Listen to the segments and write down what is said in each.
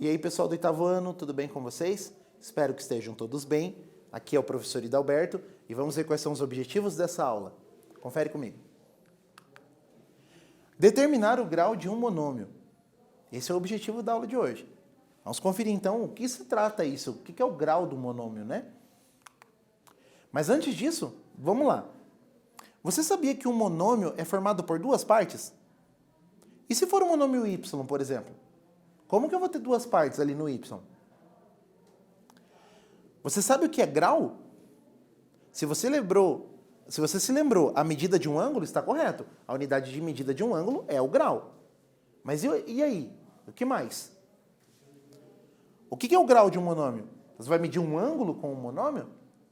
E aí, pessoal do oitavo ano, tudo bem com vocês? Espero que estejam todos bem. Aqui é o professor Hidalberto e vamos ver quais são os objetivos dessa aula. Confere comigo. Determinar o grau de um monômio. Esse é o objetivo da aula de hoje. Vamos conferir então o que se trata isso, o que é o grau do monômio, né? Mas antes disso, vamos lá. Você sabia que um monômio é formado por duas partes? E se for um monômio y, por exemplo? Como que eu vou ter duas partes ali no y? Você sabe o que é grau? Se você se lembrou, a medida de um ângulo está correto. A unidade de medida de um ângulo é o grau. Mas e aí? O que mais? O que é o grau de um monômio? Você vai medir um ângulo com um monômio?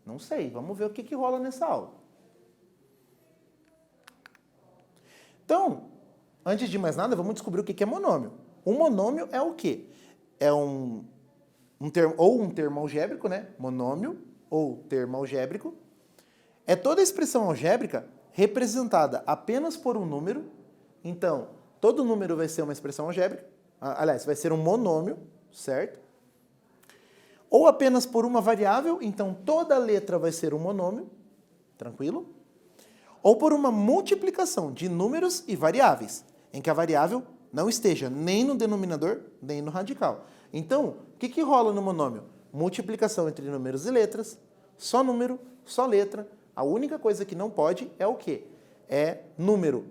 Não sei. Vamos ver o que rola nessa aula. Então, antes de mais nada, vamos descobrir o que é monômio. Um monômio é o quê? É um termo algébrico, né? Monômio ou termo algébrico. É toda expressão algébrica representada apenas por um número. Então, todo número vai ser uma expressão algébrica. Aliás, vai ser um monômio, certo? Ou apenas por uma variável, então toda letra vai ser um monômio, tranquilo? Ou por uma multiplicação de números e variáveis, em que a variável não esteja nem no denominador, nem no radical. Então, o que rola no monômio? Multiplicação entre números e letras, só número, só letra. A única coisa que não pode é o quê? É número.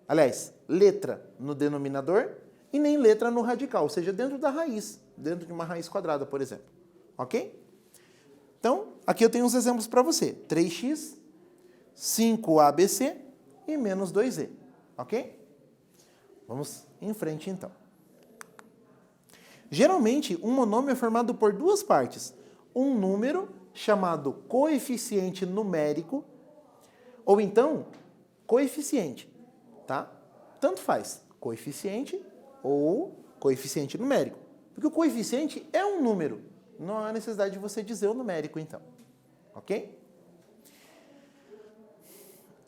Aliás, letra no denominador e nem letra no radical, ou seja, dentro da raiz, dentro de uma raiz quadrada, por exemplo. Ok? Então, aqui eu tenho uns exemplos para você. 3x, 5abc e menos 2e. Ok? Vamos em frente, então. Geralmente, um monômio é formado por duas partes. Um número, chamado coeficiente numérico, ou então, coeficiente, tá? Tanto faz, coeficiente ou coeficiente numérico. Porque o coeficiente é um número. Não há necessidade de você dizer o numérico, então. Ok?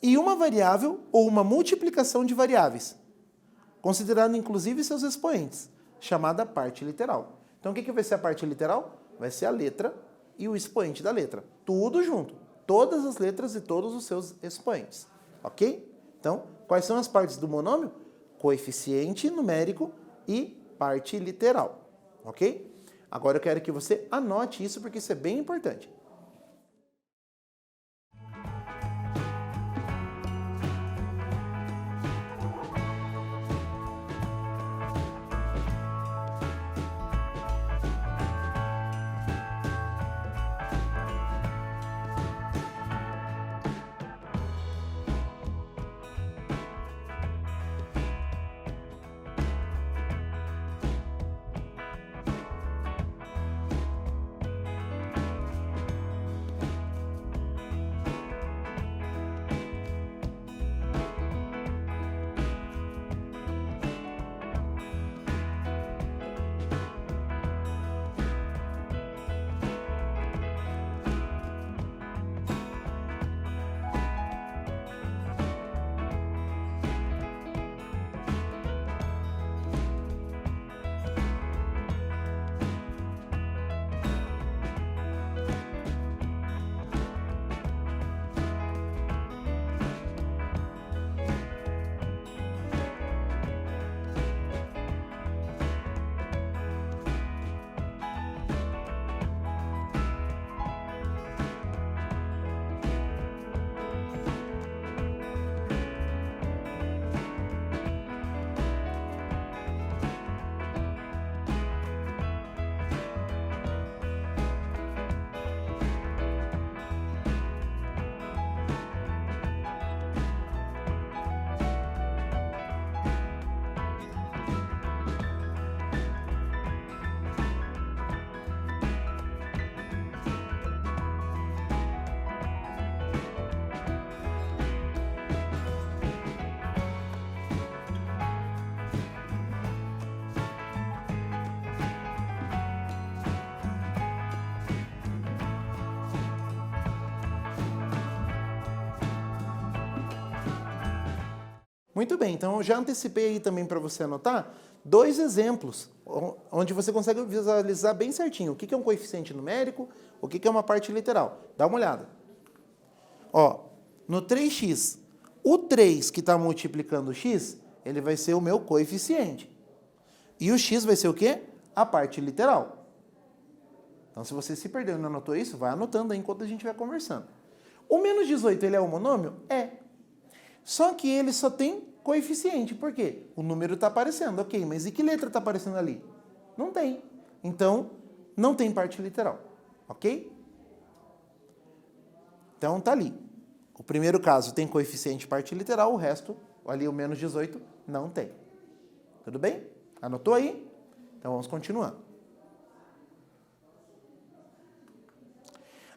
E uma variável ou uma multiplicação de variáveis, considerando inclusive seus expoentes, chamada parte literal. Então, o que vai ser a parte literal? Vai ser a letra e o expoente da letra. Tudo junto. Todas as letras e todos os seus expoentes. Ok? Então, quais são as partes do monômio? Coeficiente numérico e parte literal. Ok? Agora eu quero que você anote isso, porque isso é bem importante. Muito bem, então eu já antecipei aí também para você anotar 2 exemplos, onde você consegue visualizar bem certinho o que é um coeficiente numérico, o que é uma parte literal. Dá uma olhada. Ó, no 3x, o 3 que está multiplicando o x, ele vai ser o meu coeficiente. E o x vai ser o quê? A parte literal. Então, se você se perdeu e não anotou isso, vai anotando aí enquanto a gente vai conversando. O menos 18, ele é um monômio? É. Só que ele só tem coeficiente. Por quê? O número está aparecendo, ok, mas e que letra está aparecendo ali? Não tem. Então, não tem parte literal, ok? Então, tá ali. O primeiro caso tem coeficiente parte literal, o resto, ali o menos 18, não tem. Tudo bem? Anotou aí? Então, vamos continuar.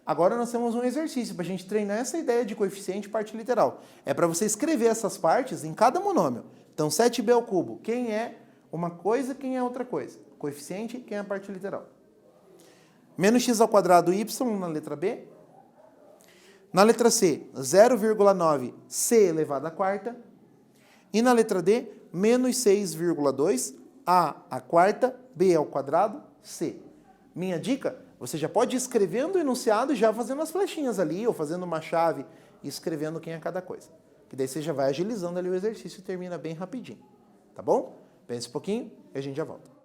Agora nós temos um exercício para a gente treinar essa ideia de coeficiente e parte literal. É para você escrever essas partes em cada monômio. Então, 7b ao cubo, quem é uma coisa, quem é outra coisa? Coeficiente, quem é a parte literal? Menos x ao quadrado y na letra B. Na letra C, 0,9 c elevado à quarta. E na letra D, menos 6,2 a à quarta, b ao quadrado, c. Minha dica? Você já pode ir escrevendo o enunciado e já fazendo as flechinhas ali, ou fazendo uma chave e escrevendo quem é cada coisa. Que daí você já vai agilizando ali o exercício e termina bem rapidinho. Tá bom? Pense um pouquinho e a gente já volta.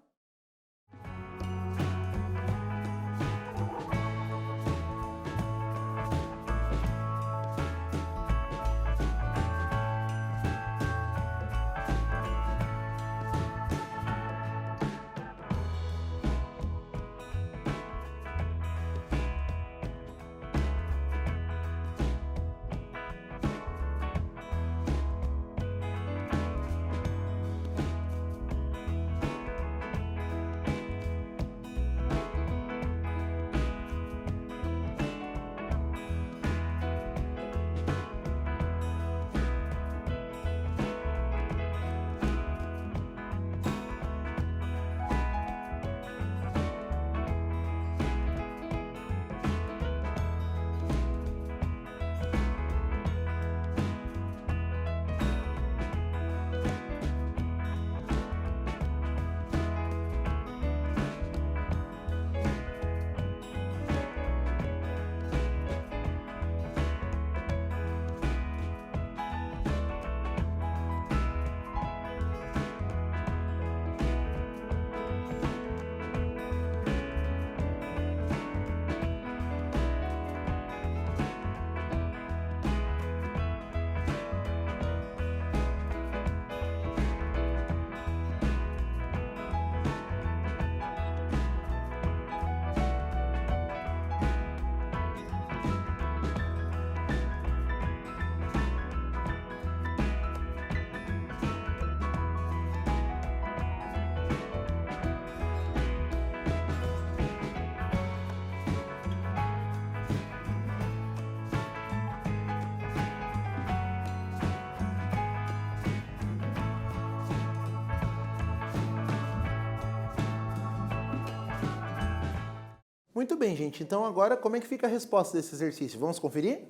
Muito bem, gente. Então, agora, como é que fica a resposta desse exercício? Vamos conferir?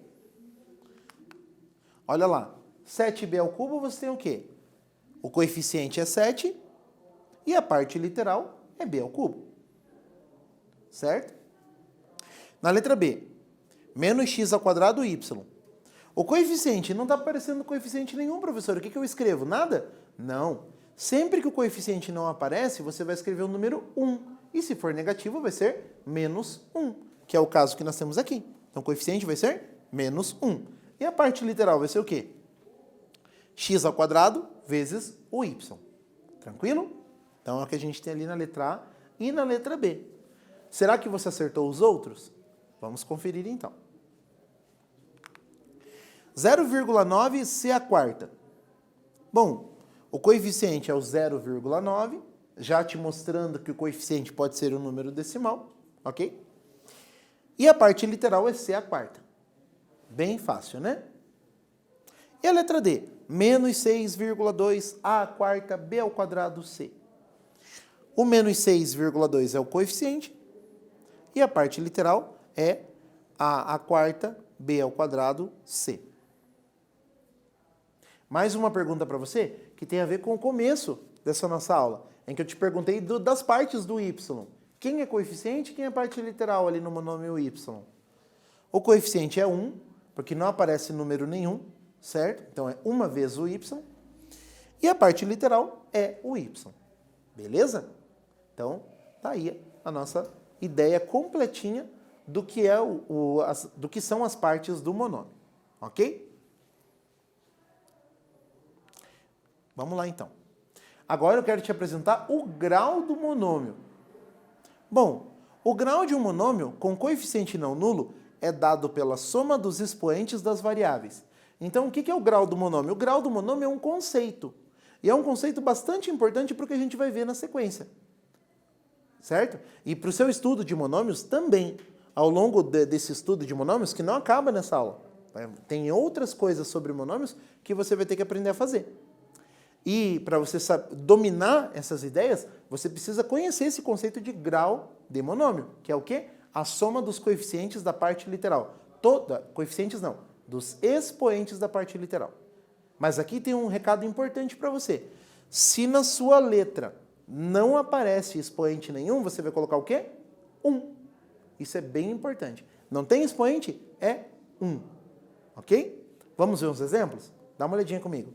Olha lá. 7b ao cubo, você tem o quê? O coeficiente é 7 e a parte literal é b ao cubo. Certo? Na letra B, menos x ao quadrado y. O coeficiente, não está aparecendo coeficiente nenhum, professor. O que eu escrevo? Nada? Não. Sempre que o coeficiente não aparece, você vai escrever o número 1. E se for negativo, vai ser menos 1, que é o caso que nós temos aqui. Então, o coeficiente vai ser menos 1. E a parte literal vai ser o quê? X ao quadrado vezes o y. Tranquilo? Então, é o que a gente tem ali na letra A e na letra B. Será que você acertou os outros? Vamos conferir, então. 0,9 c à quarta. Bom, o coeficiente é o 0,9, já te mostrando que o coeficiente pode ser um número decimal, ok? E a parte literal é c à quarta. Bem fácil, né? E a letra D? Menos 6,2 a à quarta b ao quadrado c. O menos 6,2 é o coeficiente e a parte literal é a à quarta b ao quadrado c. Mais uma pergunta para você que tem a ver com o começo dessa nossa aula, em que eu te perguntei das partes do y. Quem é coeficiente e quem é parte literal ali no monômio y? O coeficiente é 1, porque não aparece número nenhum, certo? Então é 1 vezes o y. E a parte literal é o y. Beleza? Então, tá aí a nossa ideia completinha do que, do que são as partes do monômio. Ok? Vamos lá, então. Agora eu quero te apresentar o grau do monômio. Bom, o grau de um monômio com coeficiente não nulo é dado pela soma dos expoentes das variáveis. Então, o que é o grau do monômio? O grau do monômio é um conceito. E é um conceito bastante importante para o que a gente vai ver na sequência. Certo? E para o seu estudo de monômios também. Ao longo desse estudo de monômios, que não acaba nessa aula. Tem outras coisas sobre monômios que você vai ter que aprender a fazer. E para você dominar essas ideias, você precisa conhecer esse conceito de grau de monômio, que é o quê? A soma dos coeficientes da parte literal. Coeficientes não, dos expoentes da parte literal. Mas aqui tem um recado importante para você. Se na sua letra não aparece expoente nenhum, você vai colocar o quê? 1. Isso é bem importante. Não tem expoente? É 1. Ok? Vamos ver uns exemplos? Dá uma olhadinha comigo.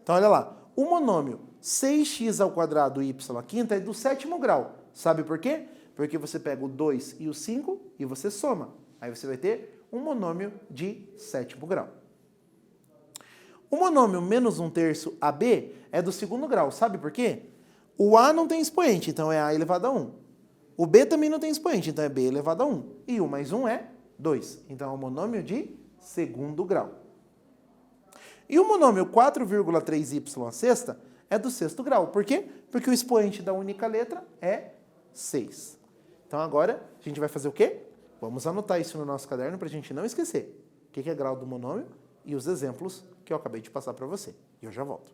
Então, olha lá. O monômio 6x² y à quinta é do 7º grau. Sabe por quê? Porque você pega o 2 e o 5 e você soma. Aí você vai ter um monômio de 7º grau. O monômio menos 1/3 AB é do 2º grau. Sabe por quê? O A não tem expoente, então é A elevado a 1. O B também não tem expoente, então é B elevado a 1. E 1 mais 1 é 2. Então é um monômio de 2º grau. E o monômio 4,3y à sexta é do 6º grau. Por quê? Porque o expoente da única letra é 6. Então agora a gente vai fazer o quê? Vamos anotar isso no nosso caderno para a gente não esquecer. O que é grau do monômio e os exemplos que eu acabei de passar para você. E eu já volto.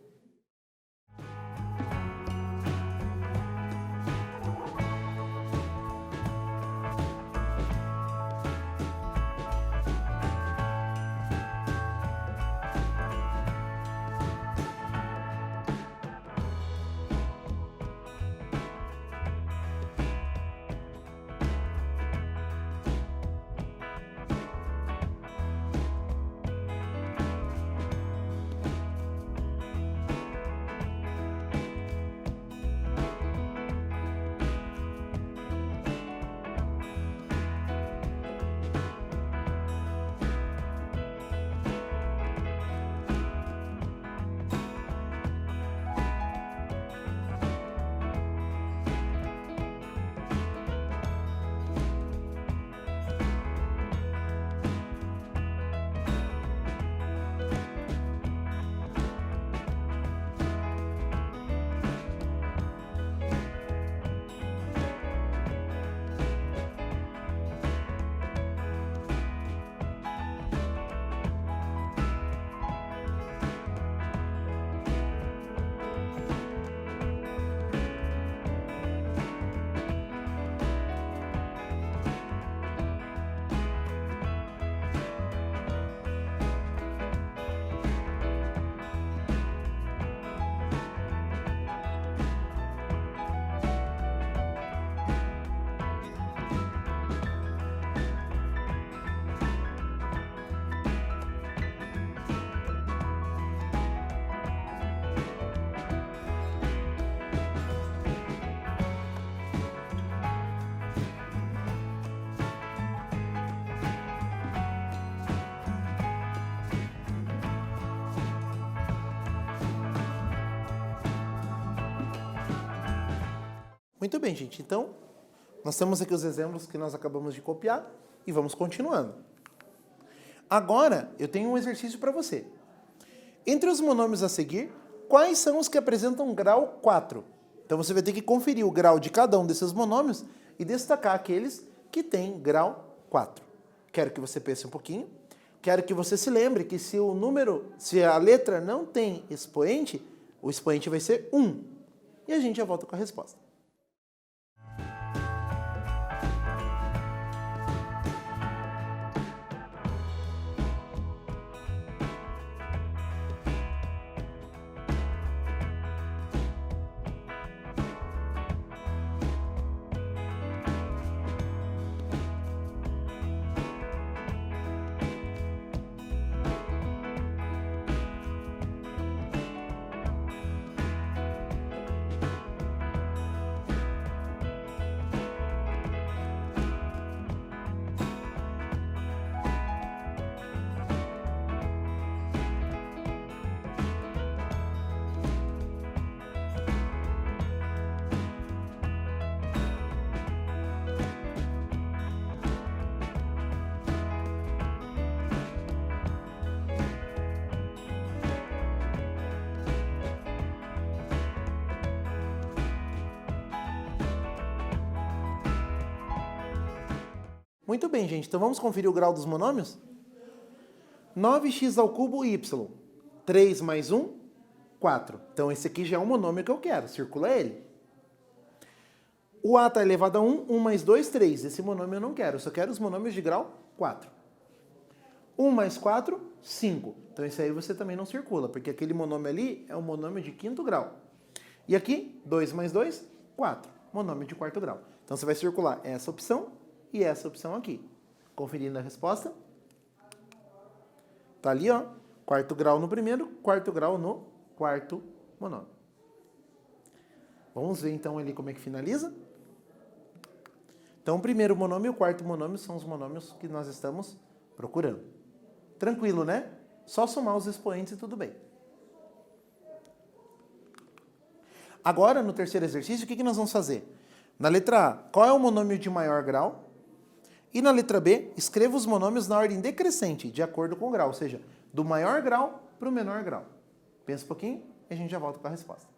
Muito bem, gente. Então, nós temos aqui os exemplos que nós acabamos de copiar e vamos continuando. Agora, eu tenho um exercício para você. Entre os monômios a seguir, quais são os que apresentam grau 4? Então, você vai ter que conferir o grau de cada um desses monômios e destacar aqueles que têm grau 4. Quero que você pense um pouquinho. Quero que você se lembre que se a letra não tem expoente, o expoente vai ser 1. E a gente já volta com a resposta. Muito bem, gente. Então vamos conferir o grau dos monômios? 9x ao cubo y. 3 mais 1, 4. Então esse aqui já é um monômio que eu quero. Circula ele. O a está elevado a 1. 1 mais 2, 3. Esse monômio eu não quero. Eu só quero os monômios de grau 4. 1 mais 4, 5. Então esse aí você também não circula, porque aquele monômio ali é um monômio de quinto grau. E aqui, 2 mais 2, 4. Monômio de quarto grau. Então você vai circular essa opção e essa opção aqui. Conferindo a resposta. Tá ali, ó. Quarto grau no primeiro, quarto grau no quarto monômio. Vamos ver então ali como é que finaliza. Então o primeiro monômio e o quarto monômio são os monômios que nós estamos procurando. Tranquilo, né? Só somar os expoentes e tudo bem. Agora, no terceiro exercício, o que nós vamos fazer? Na letra A, qual é o monômio de maior grau? E na letra B, escreva os monômios na ordem decrescente, de acordo com o grau, ou seja, do maior grau para o menor grau. Pensa um pouquinho e a gente já volta com a resposta.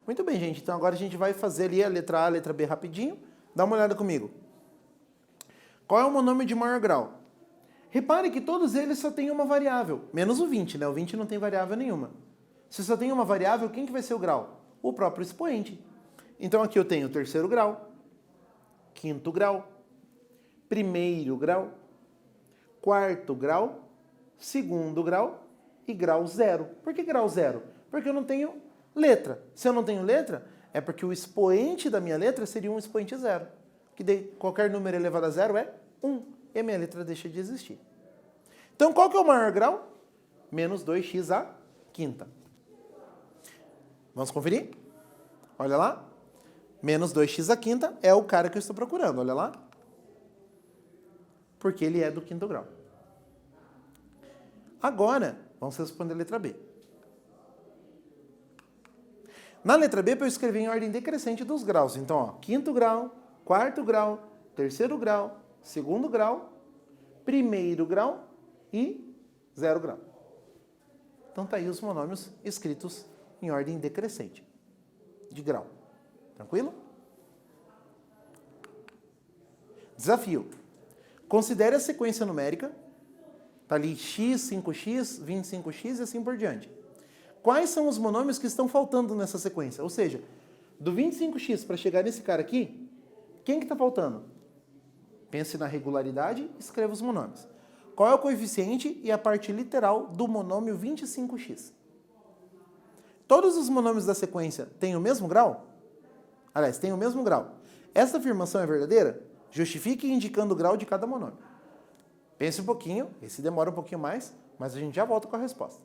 Muito bem, gente. Então agora a gente vai fazer ali a letra A, a letra B rapidinho. Dá uma olhada comigo. Qual é o monômio de maior grau? Repare que todos eles só têm uma variável, menos o 20, né? O 20 não tem variável nenhuma. Se só tem uma variável, quem que vai ser o grau? O próprio expoente. Então aqui eu tenho terceiro grau, quinto grau, primeiro grau, quarto grau, segundo grau e grau zero. Por que grau zero? Porque eu não tenho letra. Se eu não tenho letra, é porque o expoente da minha letra seria um expoente zero. Que daí qualquer número elevado a zero é 1. E a minha letra deixa de existir. Então qual que é o maior grau? Menos 2x à quinta. Vamos conferir? Olha lá. Menos 2x à quinta é o cara que eu estou procurando. Olha lá. Porque ele é do quinto grau. Agora, vamos responder a letra B. Na letra B, eu escrevi em ordem decrescente dos graus. Então, ó, quinto grau, quarto grau, terceiro grau, segundo grau, primeiro grau e zero grau. Então, tá aí os monômios escritos em ordem decrescente de grau. Tranquilo? Desafio. Considere a sequência numérica. Tá ali x, 5x, 25x e assim por diante. Quais são os monômios que estão faltando nessa sequência? Ou seja, do 25x para chegar nesse cara aqui, quem que está faltando? Pense na regularidade, escreva os monômios. Qual é o coeficiente e a parte literal do monômio 25x? Todos os monômios da sequência têm o mesmo grau? Aliás, têm o mesmo grau. Esta afirmação é verdadeira? Justifique indicando o grau de cada monômio. Pense um pouquinho, esse demora um pouquinho mais, mas a gente já volta com a resposta.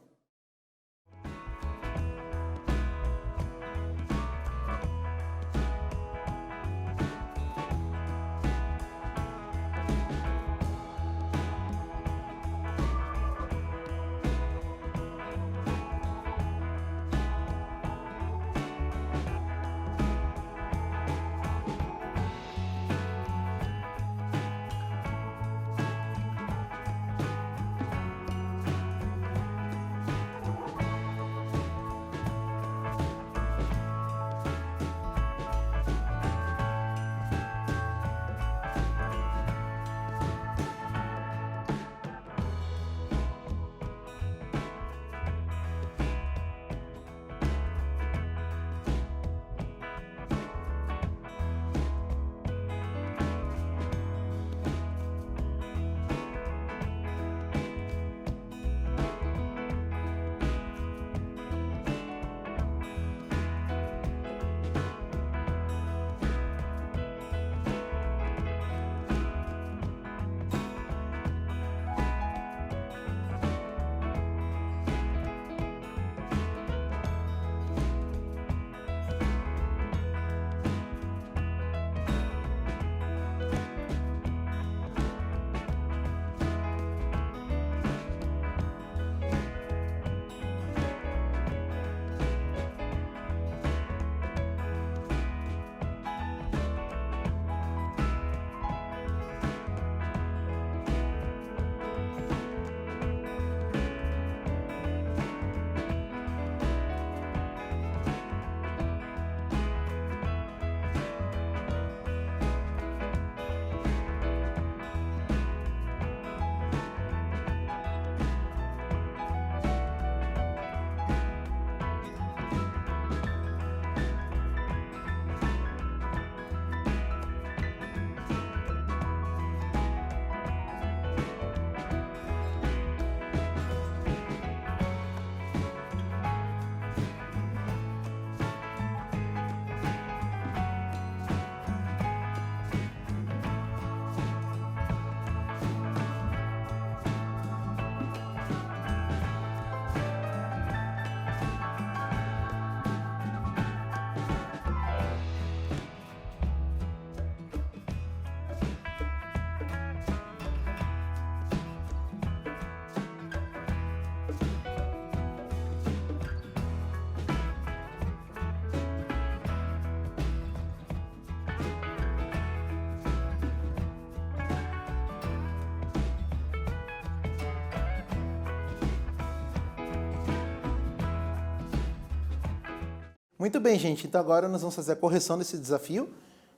Muito bem, gente. Então agora nós vamos fazer a correção desse desafio.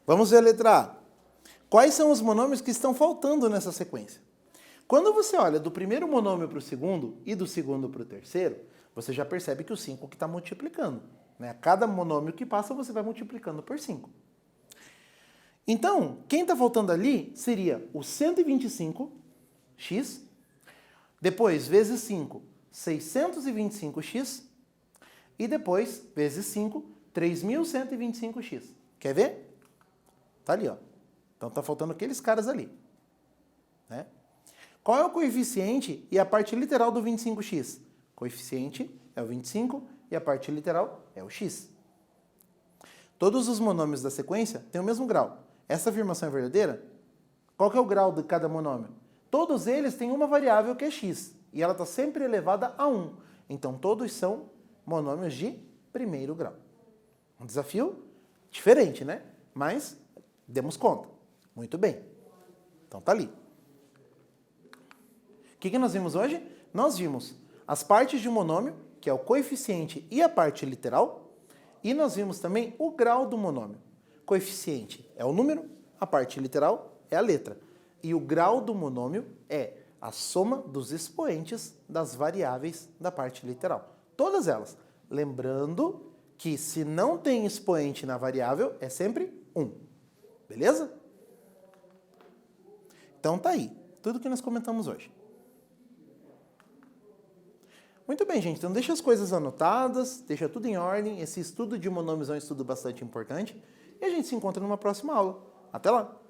Vamos ver a letra A. Quais são os monômios que estão faltando nessa sequência? Quando você olha do primeiro monômio para o segundo e do segundo para o terceiro, você já percebe que o 5 que está multiplicando. Né? A cada monômio que passa, você vai multiplicando por 5. Então, quem está faltando ali seria o 125x, depois vezes 5, 625x, e depois, vezes 5, 3.125x. Quer ver? Tá ali, ó. Então tá faltando aqueles caras ali. Né? Qual é o coeficiente e a parte literal do 25x? Coeficiente é o 25 e a parte literal é o x. Todos os monômios da sequência têm o mesmo grau. Essa afirmação é verdadeira? Qual que é o grau de cada monômio? Todos eles têm uma variável que é x, e ela está sempre elevada a 1. Então todos são monômios de primeiro grau. Um desafio diferente, né? Mas demos conta. Muito bem. Então tá ali. O que nós vimos hoje? Nós vimos as partes de um monômio, que é o coeficiente e a parte literal, e nós vimos também o grau do monômio. Coeficiente é o número, a parte literal é a letra. E o grau do monômio é a soma dos expoentes das variáveis da parte literal. Todas elas. Lembrando que se não tem expoente na variável, é sempre 1. Beleza? Então tá aí. Tudo que nós comentamos hoje. Muito bem, gente. Então deixa as coisas anotadas, deixa tudo em ordem. Esse estudo de monômios é um estudo bastante importante. e a gente se encontra numa próxima aula. Até lá!